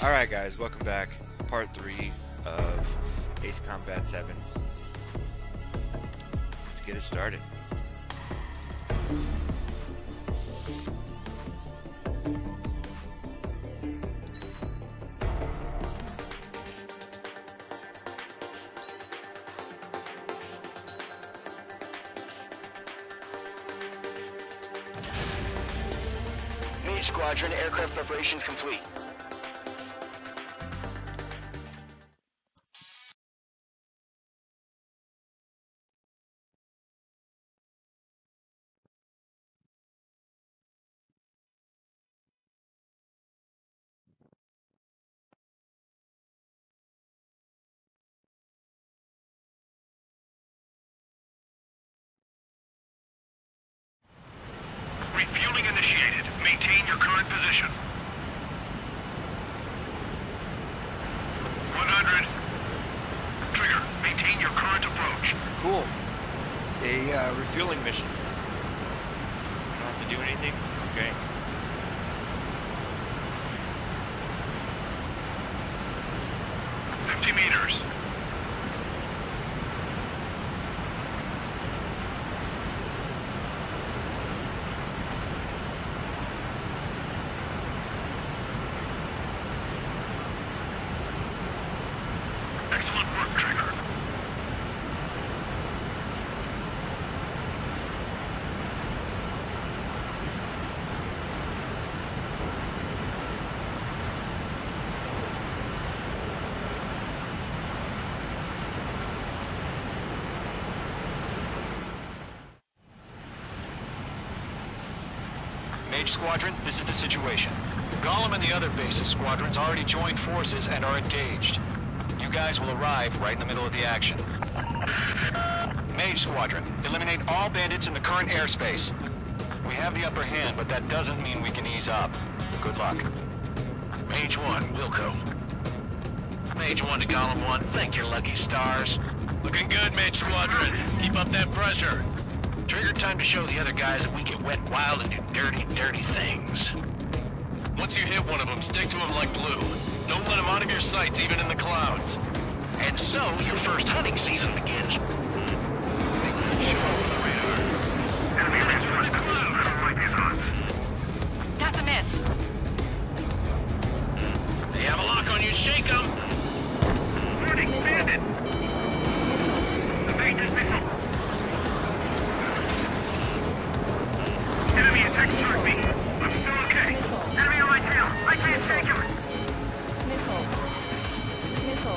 Alright guys, welcome back. Part 3 of Ace Combat 7. Let's get it started. Mage Squadron, aircraft preparations complete. Refueling initiated. Maintain your current position. 100. Trigger, maintain your current approach. Cool. A refueling mission. I don't have to do anything? Okay. meters. Excellent work, Trigger. Mage Squadron, this is the situation. Golem and the other bases squadrons already joined forces and are engaged. You guys will arrive right in the middle of the action. Mage Squadron, eliminate all bandits in the current airspace. We have the upper hand, but that doesn't mean we can ease up. Good luck. Mage 1, Wilco. Mage 1 to Golem 1, thank your lucky stars. Looking good, Mage Squadron. Keep up that pressure. Trigger, time to show the other guys that we get wet, wild, and do dirty, dirty things. Once you hit one of them, stick to them like glue. Don't let them out of your sights, even in the clouds. And so, your first hunting season begins. That's a miss. They have a lock on you, shake them! Warning, bandit! The dangerous missile! Enemy attack struck me. I'm still okay. Enemy on my tail. I can't take him. Missile. Missed.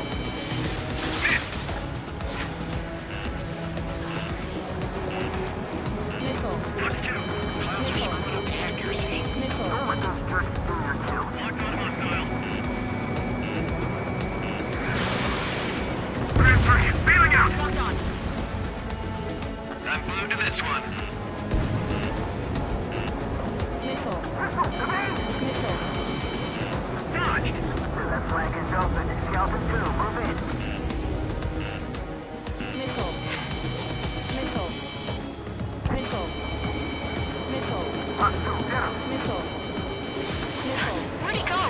Missile. Touch 2. Clouds are screwing up the accuracy. Missile. Locked on hostile. Grand 3, bailing out. Locked on. I'm glued to this one. Missile. Dodged. That flag is open. Shelter 2, move in. Missile. Missile. Missile. Missile. Hostile, get him. Missile. Missile. Where'd he go?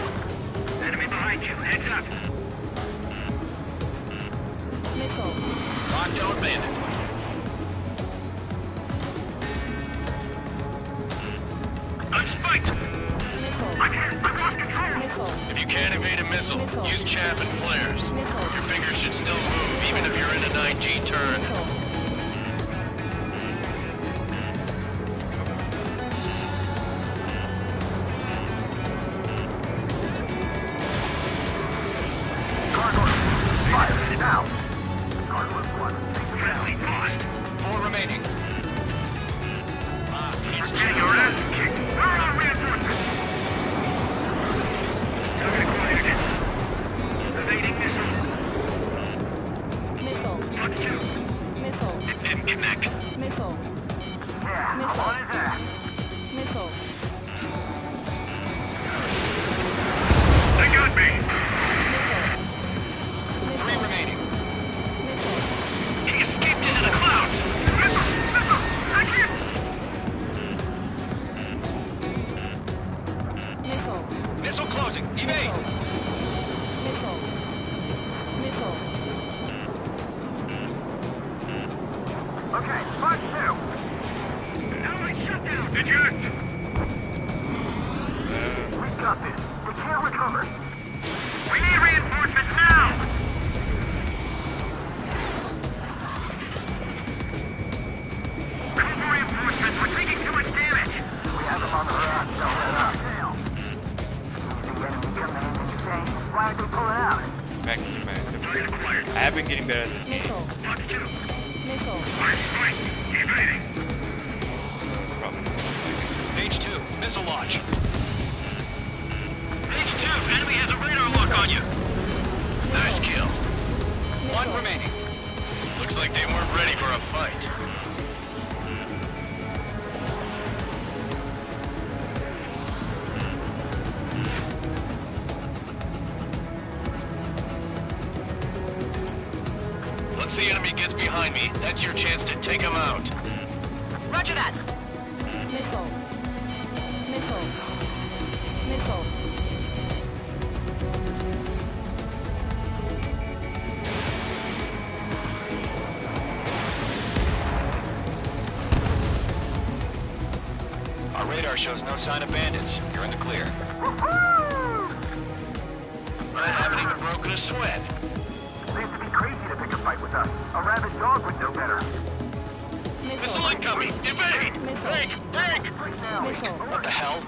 Enemy behind you. Heads up. Missile. Locked on bandit. I'm spiked. Missile. I've lost control. Missile. If you can't evade a missile, Missile. use chaff and flares. Missile. Your fingers should still move, even if you're in a 9G turn. Missile. Fire now. Guard 1, Friendly lost. 4 remaining. It's getting your ass kicked. Where are reinforcements? Target acquired. Evading missile. Missile. Touch 2. Missile. It didn't connect. Missile. Yeah, I'm on his ass. Missile. They got me. Missile. 3 remaining. Missile. He escaped into the clouds. Missile! Missile! I can't... Missile. Missile closing. Evade. Missile. this guy. We got this. We can't recover. We need reinforcements now! Call for reinforcements. We're taking too much damage. We have them on the run. Don't let up. The enemy coming in insane. Why aren't they pulling out? Practicing my I have been getting better at this game. Missile. Missile. Probably. Page 2, missile launch. Page 2, enemy has a radar lock on you. Nice kill. One remaining. Looks like they weren't ready for a fight. Once the enemy gets behind me, that's your chance to take him out. Roger that. Missile. Missile. Missile. Our radar shows no sign of bandits. You're in the clear. I haven't even broken a sweat. Seems to be crazy to pick a fight with us. A rabid dog would know better. Missile incoming! Evade! Break! Break! Missile. What the hell?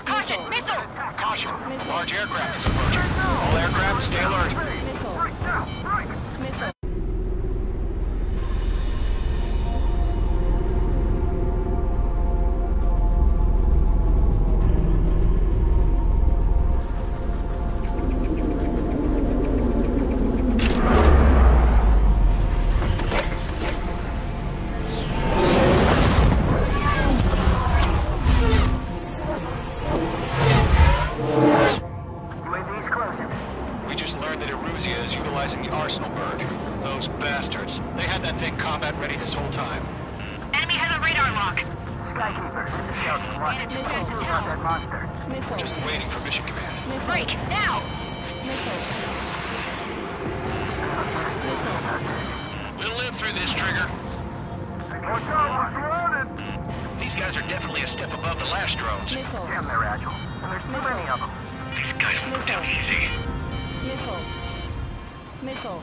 Caution! Missile! Caution! Large aircraft is approaching. All aircraft, stay alert. Missile. Right now! Right! Missile. UAV's closing. We just learned that Eruzia is utilizing the Arsenal bird. Those bastards. They had that thing combat ready this whole time. Enemy has a radar lock. Skykeeper, this is Scout 1. Who got that monster? Missile. Just waiting for mission command. Break, now! Missile. We'll live through this, Trigger. Watch out, we're running! These guys are definitely a step above the last drones. Missile. Damn, they're agile. And there's too many of them. These guys won't go down easy. Missile. Missile.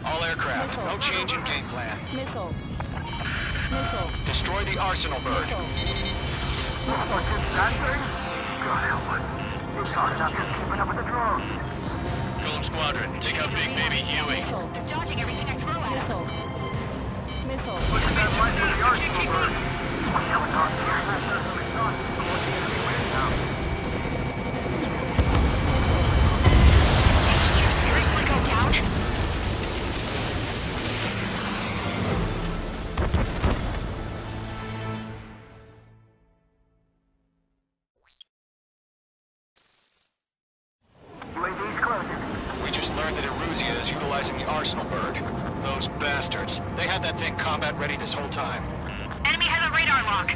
All aircraft, no change in game plan. Missile. Missile. Destroy the Arsenal bird. Missile. What's this, that thing? God help us. It's hard enough just keeping up with the drones. Golem Squadron, take out Big Baby Huey. Missile. They're dodging everything I throw at them. Missile. Missile. Look at that light for the Arsenal bird. What's going on here? What's the enemy winning now? Did you seriously go down? UAV's closing. We just learned that Eruzia is utilizing the Arsenal bird. Those bastards. They had that thing combat ready this whole time. Enemy has a radar lock.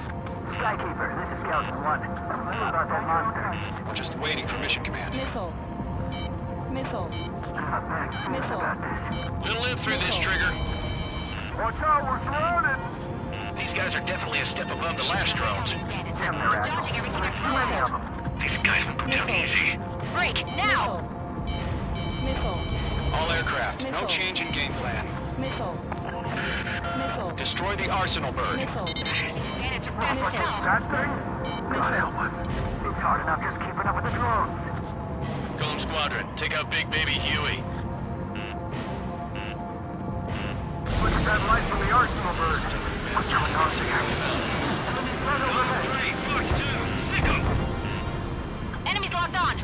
Skykeeper, this is Scout 1. Who got that monster? We're just waiting for mission command. Missile. Missile. Thanks. Missile. Got this. We'll live through this, Trigger. Watch out, we're surrounded! These guys are definitely a step above the last drones. These bandits. Damn, They're they're agile. dodging everything I There's too throw many at of them. them. These guys won't go down easy. Break, now! Missile. All aircraft, no Missile. change in game plan. Missile. Missile. Destroy the Arsenal bird. Missile. These bandits are fast as hell. That thing? God help us. It's hard enough just keeping up with the drones. Golem Squadron, take out Big Baby Huey. Look at that light from the Arsenal bird. What's going on here? Enemy's right overhead. Enemies locked on.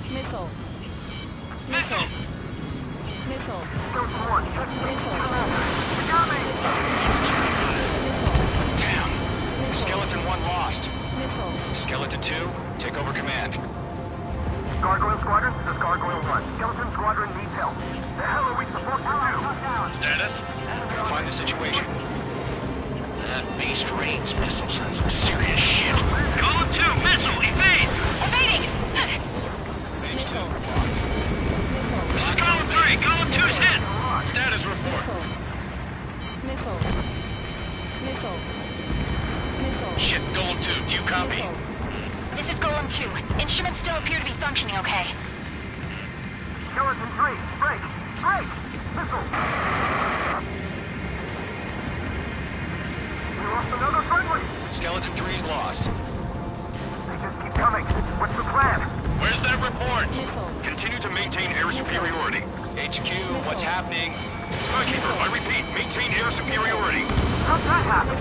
Missile. Missile. Missile. Scout 1, check me. Missile. We got me! Damn. Skeleton 1 lost. Missile. Skeleton 2, take over command. Gargoyle Squadron, this is Gargoyle 1. Skeleton Squadron needs help. The hell are we supposed to do? Status? Verify the situation. That beast range missiles. That's some serious shit. Column 2, missile, evade! Evading! Page 2, locked. This is column 3, column 2's hit! Status report. Missile. Missile. Missile. Shit, Golem 2, do you copy? This is Golem 2. Instruments still appear to be functioning okay. Skeleton 3, break! Break! Missile! We lost another friendly! Skeleton 3's lost. They just keep coming. What's the plan? Where's that report? Missile. Continue to maintain air superiority. HQ, what's happening? Skykeeper, I repeat, maintain air superiority. How'd that happen?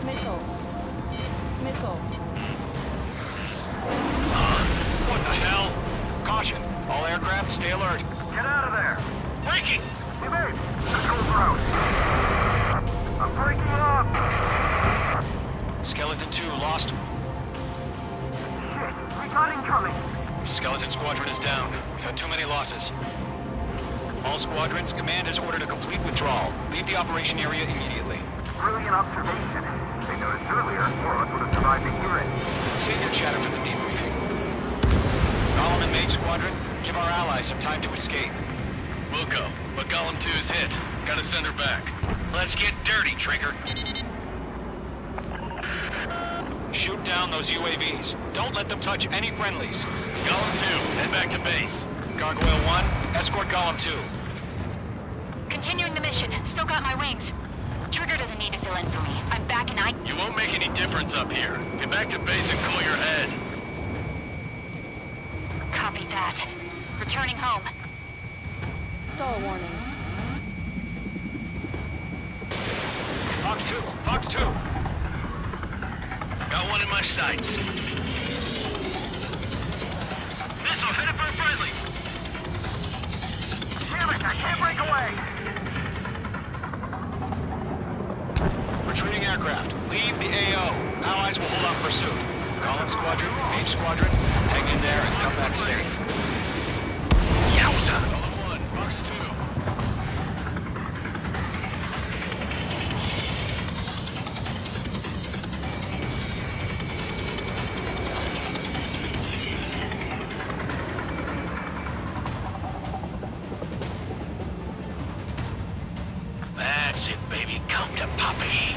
Missile. Missile. Missile. What the hell? Caution. All aircraft, stay alert. Get out of there! Breaking! Hey, babe! Control's out! I'm breaking up! Skeleton 2 lost. Shit! Recon incoming! Skeleton Squadron is down. We've had too many losses. All squadrons, command has ordered a complete withdrawal. Leave the operation area immediately. Brilliant observation. They noticed earlier, more of us would have survived to hear it. Save your chatter for the debriefing. Golem and Mage Squadron, give our allies some time to escape. Wilco, but Golem 2's hit. Gotta send her back. Let's get dirty, Trigger. Shoot down those UAVs. Don't let them touch any friendlies. Golem 2, head back to base. Gargoyle 1, escort Golem 2. Continuing the mission. Still got my wings. Trigger doesn't need to fill in for me. I'm back and You won't make any difference up here. Get back to base and cool your head. Copy that. Returning home. Stall warning. Fox 2, Fox 2. Got one in my sights. Missile headed for a friendly. Damn it! I can't break away! Retreating aircraft. Leave the AO. Allies will hold off pursuit. Golem Squadron, Mage Squadron, hang in there and come back safe. Yowza! Golem 1, Fox 2. That's it, baby. Come to Poppy.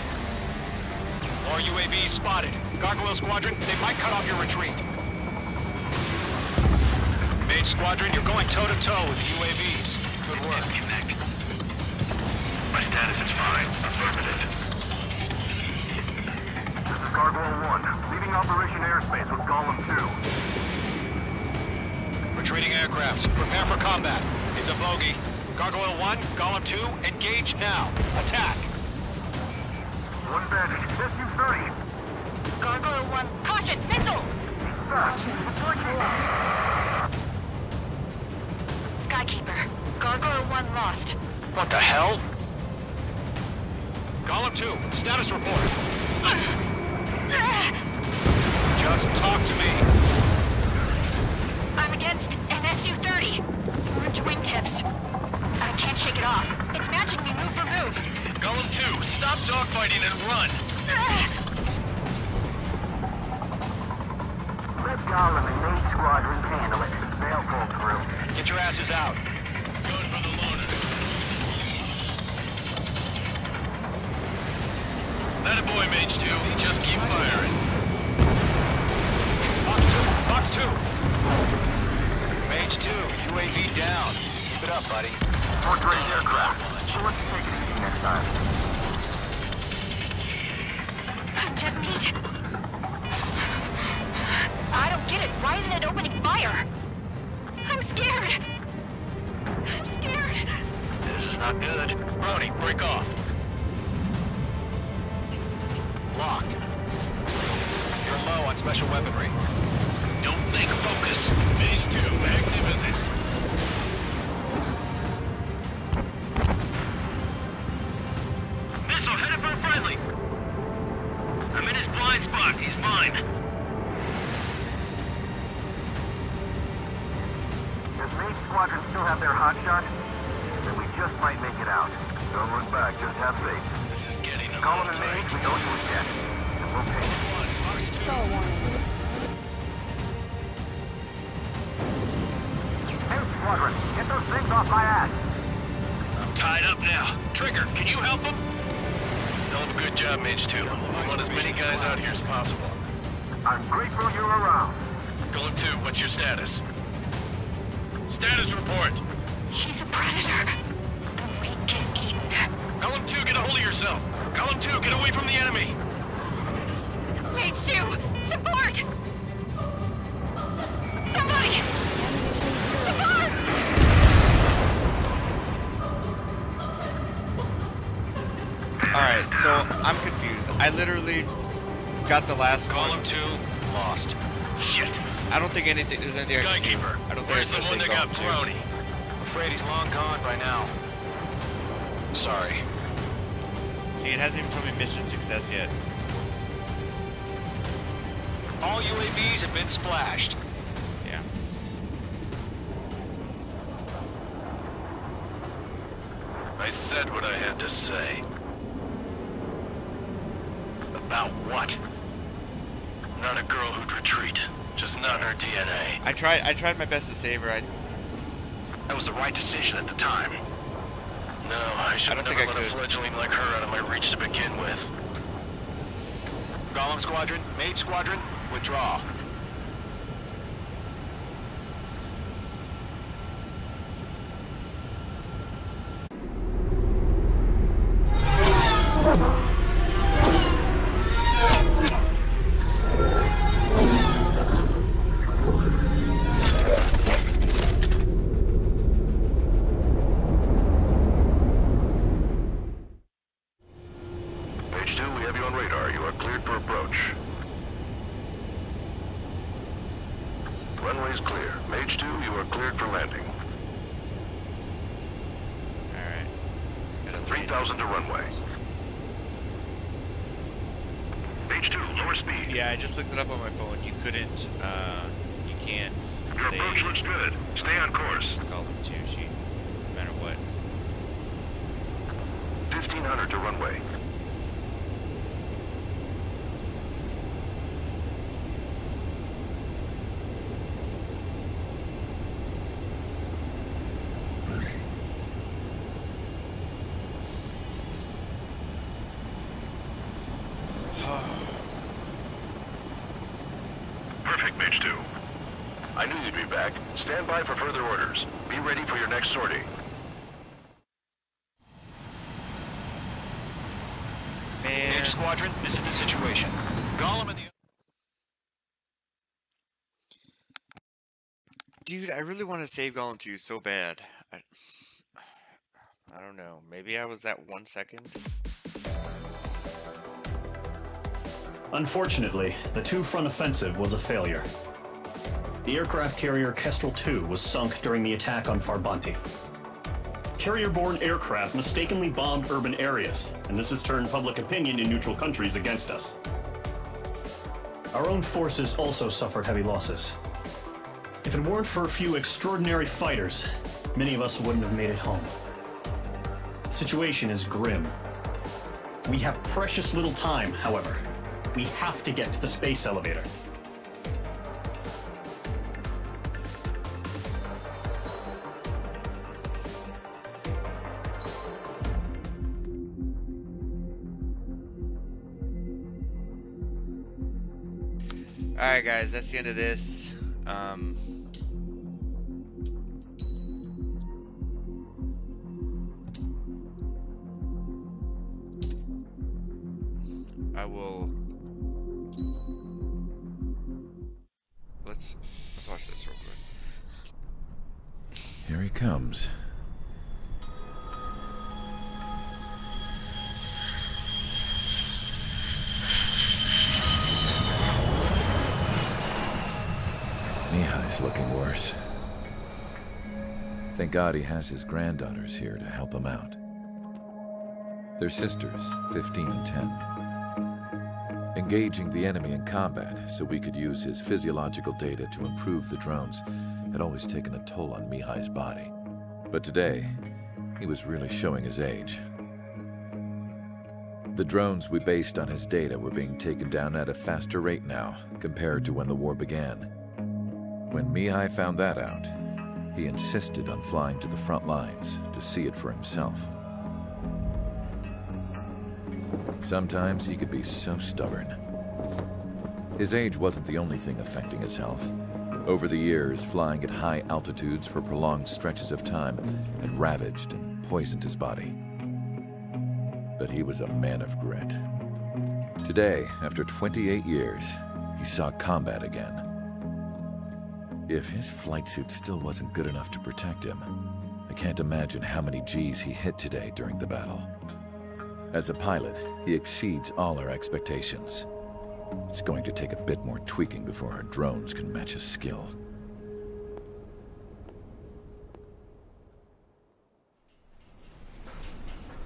More UAVs spotted. Gargoyle Squadron, they might cut off your retreat. Mage Squadron, you're going toe-to-toe with the UAVs. Good work. My status is fine. Affirmative. This is Gargoyle 1, leaving Operation Airspace with Golem 2. Retreating aircrafts, prepare for combat. It's a bogey. Gargoyle 1, Golem 2, engage now. Attack. One bandit, SU-30. Gargoyle 1. Caution! Missile! Skykeeper. Gargoyle 1 lost. What the hell? Golem 2, status report. Just talk to me. I'm against an SU-30. Orange wingtips. I can't shake it off. It's matching me move for move. Golem 2, stop dogfighting and run. Let Golem and Mage Squadrons handle it. They'll pull through. Get your asses out. Going for the loader. That a boy, Mage 2. Just keep firing. Fox 2, Fox 2. Mage 2, UAV down. Keep it up, buddy. Fourth-grade aircraft. So let's take it easy next time. Dead meat. I don't get it. Why isn't it opening fire? I'm scared. I'm scared. This is not good. Brody, break off. Locked. You're low on special weaponry. Don't think, focus. Phase 2, magnificent. Missile headed for a friendly. I'm in his blind spot. He's mine. Does Mage Squadron still have their hotshot? Then we just might make it out. Don't look back, just have faith. This is getting a Golem little and Mage, tight. we owe you a debt. And we'll pay it. Fox 2. Stall warning. Mage Squadron, get those things off my ass. I'm tied up now. Trigger, can you help him? No Hell of a good job, Mage 2. We want as many guys out here as possible. I'm grateful you're around. Golem 2, what's your status? Status report! He's a predator. The weak get eaten. Golem 2, get a hold of yourself! Golem 2, get away from the enemy! Mage 2, support! Somebody! Support! Alright, so I'm confused. I literally got the last one. Column 2, lost. Shit! I don't think anything there's anything I can do. Skykeeper, I don't think where's I the can one that say got Column 2. Brony? I'm afraid he's long gone by now. Sorry. See, it hasn't even told me mission success yet. All UAVs have been splashed. Yeah. I said what I had to say. About what? Not a girl who'd retreat. Just not in her DNA. I tried my best to save her. That was the right decision at the time. No, I should have don't never think I let a could. fledgling like her out of my reach to begin with. Golem Squadron, Mage Squadron, withdraw. Mage 2, we have you on radar. You are cleared for approach. Runway's clear. Mage 2, you are cleared for landing. Alright. 3,000 to runway. Mage 2, lower speed. Yeah, I just looked it up on my phone. You couldn't, you can't Your say approach looks good. Stay on course. Column 2, she, no matter what. 1,500 to runway. Perfect, Mage 2. I knew you'd be back. Stand by for further orders. Be ready for your next sortie. Man. Mage Squadron, this is the situation. Golem and the... Dude, I really want to save Golem 2 so bad. I don't know. Maybe I was that 1 second. Unfortunately, the two-front offensive was a failure. The aircraft carrier Kestrel II was sunk during the attack on Farbanti. Carrier-borne aircraft mistakenly bombed urban areas, and this has turned public opinion in neutral countries against us. Our own forces also suffered heavy losses. If it weren't for a few extraordinary fighters, many of us wouldn't have made it home. The situation is grim. We have precious little time, however. We have to get to the space elevator. Alright guys, that's the end of this. I will... Let's watch this real quick. Here he comes. Mihai's looking worse. Thank God he has his granddaughters here to help him out. They're sisters, 15 and 10. Engaging the enemy in combat so we could use his physiological data to improve the drones had always taken a toll on Mihai's body. But today, he was really showing his age. The drones we based on his data were being taken down at a faster rate now compared to when the war began. When Mihai found that out, he insisted on flying to the front lines to see it for himself. Sometimes he could be so stubborn. His age wasn't the only thing affecting his health. Over the years, flying at high altitudes for prolonged stretches of time had ravaged and poisoned his body. But he was a man of grit. Today, after 28 years, he saw combat again. If his flight suit still wasn't good enough to protect him, I can't imagine how many G's he hit today during the battle. As a pilot, he exceeds all our expectations. It's going to take a bit more tweaking before our drones can match his skill.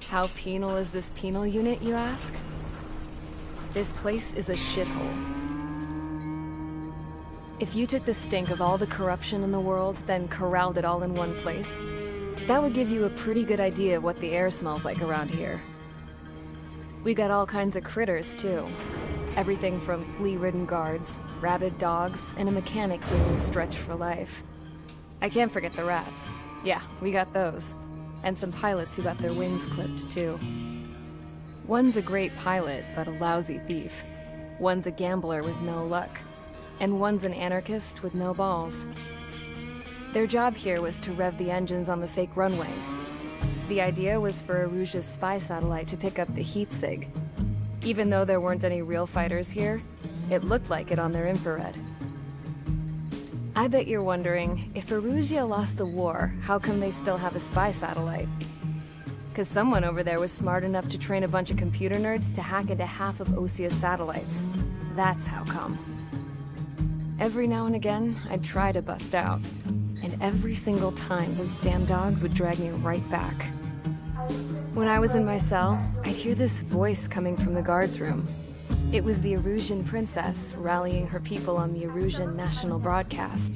How penal is this penal unit, you ask? This place is a shithole. If you took the stink of all the corruption in the world, then corralled it all in one place, that would give you a pretty good idea of what the air smells like around here. We got all kinds of critters, too. Everything from flea-ridden guards, rabid dogs, and a mechanic doing the stretch for life. I can't forget the rats. Yeah, we got those. And some pilots who got their wings clipped, too. One's a great pilot, but a lousy thief. One's a gambler with no luck. And one's an anarchist with no balls. Their job here was to rev the engines on the fake runways. The idea was for Aruja's spy satellite to pick up the heat sig. Even though there weren't any real fighters here, it looked like it on their infrared. I bet you're wondering, if Aruja lost the war, how come they still have a spy satellite? Because someone over there was smart enough to train a bunch of computer nerds to hack into half of Osia's satellites. That's how come. Every now and again, I'd try to bust out. And every single time, those damn dogs would drag me right back. When I was in my cell, I'd hear this voice coming from the guards room. It was the Erusian princess rallying her people on the Erusian national broadcast.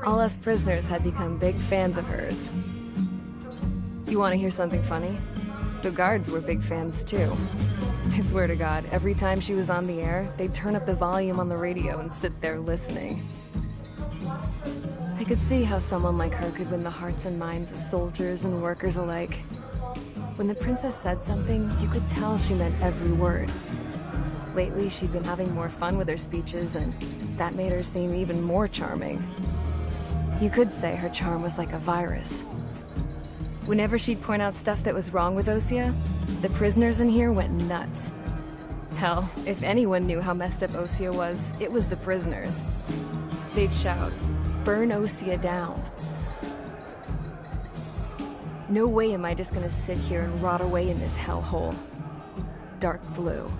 All us prisoners had become big fans of hers. You want to hear something funny? The guards were big fans too. I swear to God, every time she was on the air, they'd turn up the volume on the radio and sit there listening. I could see how someone like her could win the hearts and minds of soldiers and workers alike. When the princess said something, you could tell she meant every word. Lately, she'd been having more fun with her speeches, and that made her seem even more charming. You could say her charm was like a virus. Whenever she'd point out stuff that was wrong with Osia, the prisoners in here went nuts. Hell, if anyone knew how messed up Osia was, it was the prisoners. They'd shout, "Burn Osia down." No way am I just gonna sit here and rot away in this hellhole. Dark blue.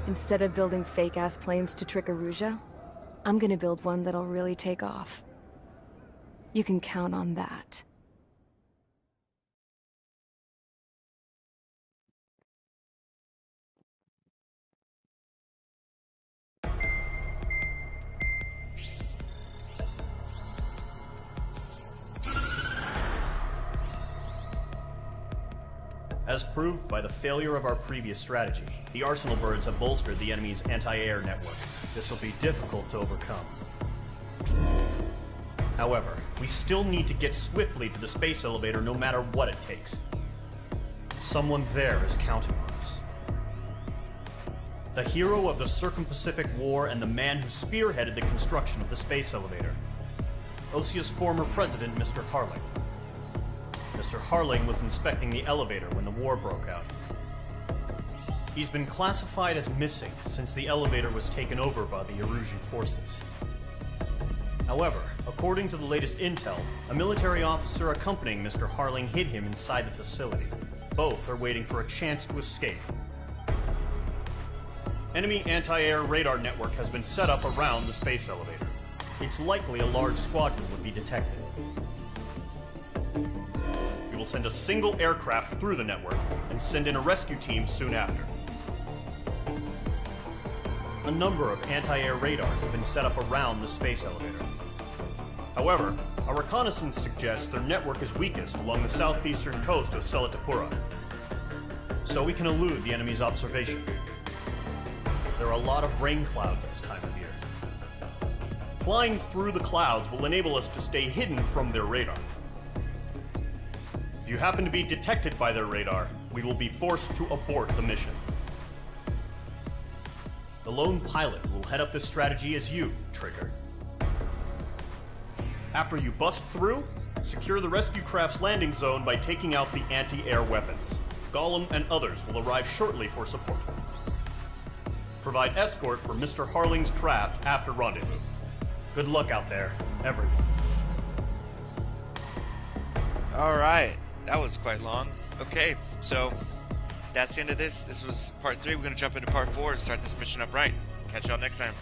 Instead of building fake-ass planes to trick Aruja, I'm gonna build one that'll really take off. You can count on that. As proved by the failure of our previous strategy, the Arsenal birds have bolstered the enemy's anti-air network. This will be difficult to overcome. However, we still need to get swiftly to the space elevator no matter what it takes. Someone there is counting on us. The hero of the Circum-Pacific War and the man who spearheaded the construction of the space elevator. Osia's former president, Mr. Harling. Mr. Harling was inspecting the elevator when the war broke out. He's been classified as missing since the elevator was taken over by the Erusian forces. However, according to the latest intel, a military officer accompanying Mr. Harling hid him inside the facility. Both are waiting for a chance to escape. Enemy anti-air radar network has been set up around the space elevator. It's likely a large squadron would be detected. We will send a single aircraft through the network and send in a rescue team soon after. A number of anti-air radars have been set up around the space elevator. However, our reconnaissance suggests their network is weakest along the southeastern coast of Selatapura, so we can elude the enemy's observation. There are a lot of rain clouds this time of year. Flying through the clouds will enable us to stay hidden from their radar. If you happen to be detected by their radar, we will be forced to abort the mission. The lone pilot who will head up this strategy is you, Trigger. After you bust through, secure the rescue craft's landing zone by taking out the anti-air weapons. Gollum and others will arrive shortly for support. Provide escort for Mr. Harling's craft after rendezvous. Good luck out there, everyone. Alright, that was quite long. Okay, so that's the end of this. This was part 3. We're going to jump into part 4 and start this mission up right. Catch y'all next time.